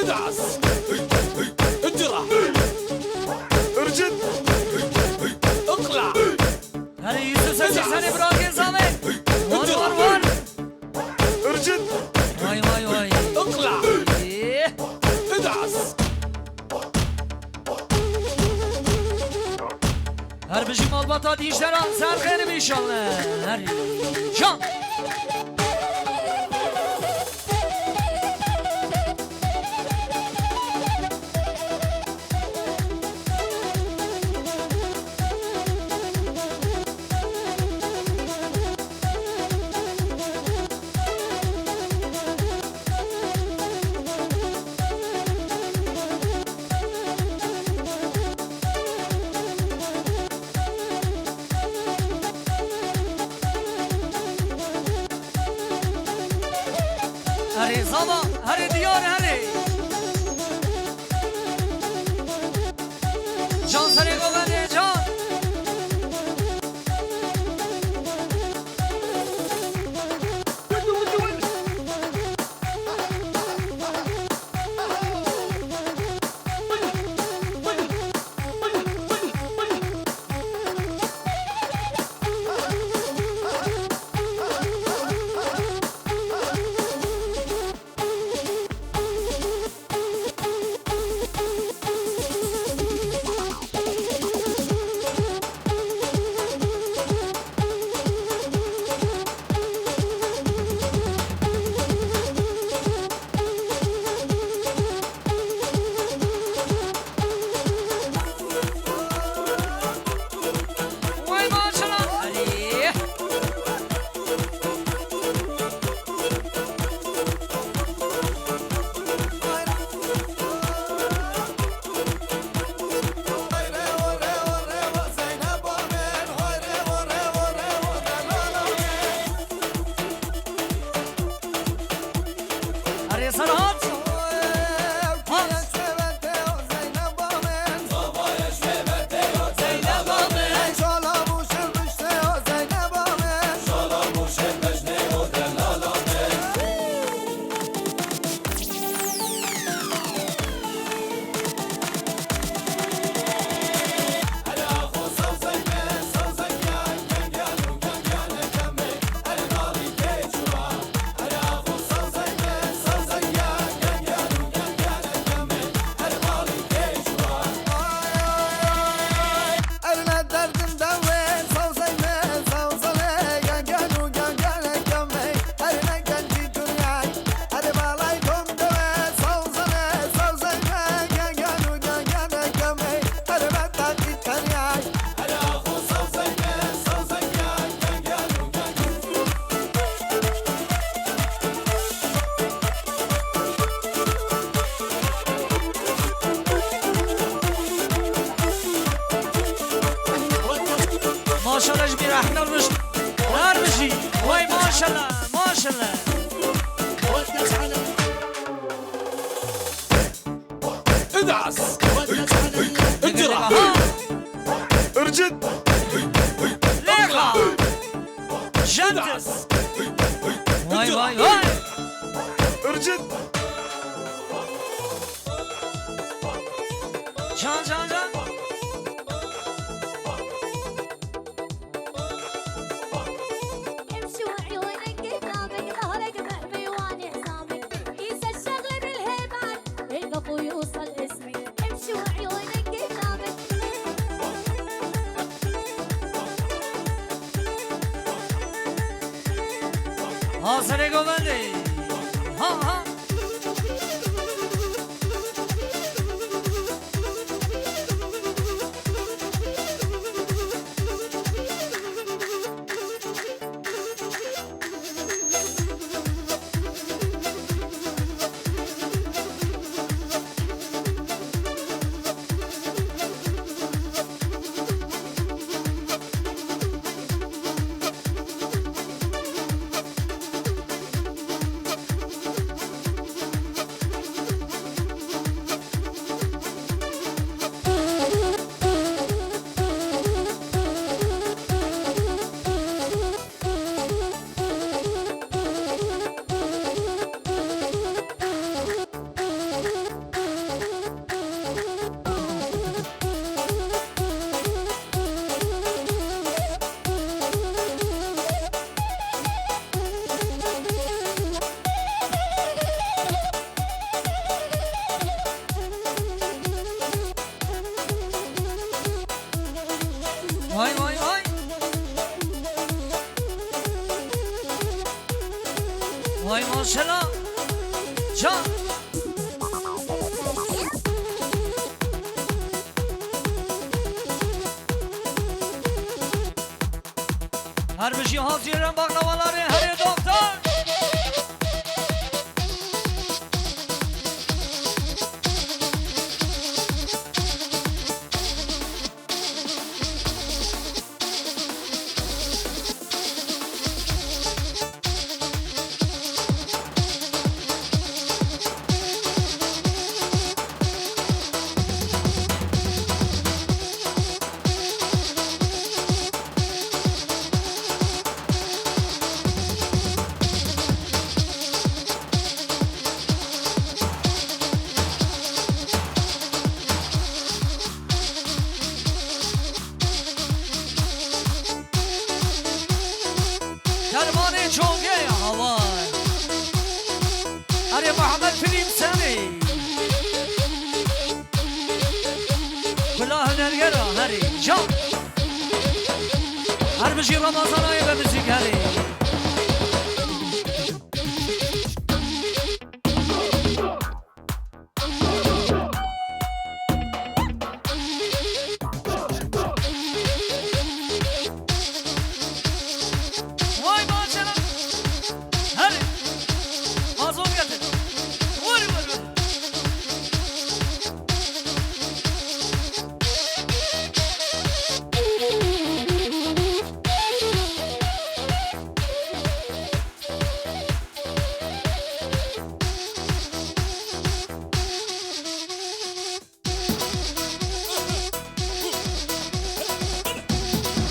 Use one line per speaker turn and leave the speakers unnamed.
ادعس اجرى ارجد اقلع
هذه يوسف سنة براكين سامي وار
ارجد
واي
اقلع ادعس
هر بجي مالباتا دیشتران سر خیر بیشانه هر شان هری زما هری دیار هری جان سری گوبنده جان ماشاءالله جبير احنا نرمشي واي ما شاء الله ما شاء الله
ادعس اجرى ارجد
ليخا جدس واي
ارجد
جان حاضر گوونده ها ماشاءالله جان هر بشی حاضرم باقلوالاره هر دکتر درمان چونگه هوای اره محمد فیلم سمی کلاه هنرگرا هری جان هر بشی رمضان های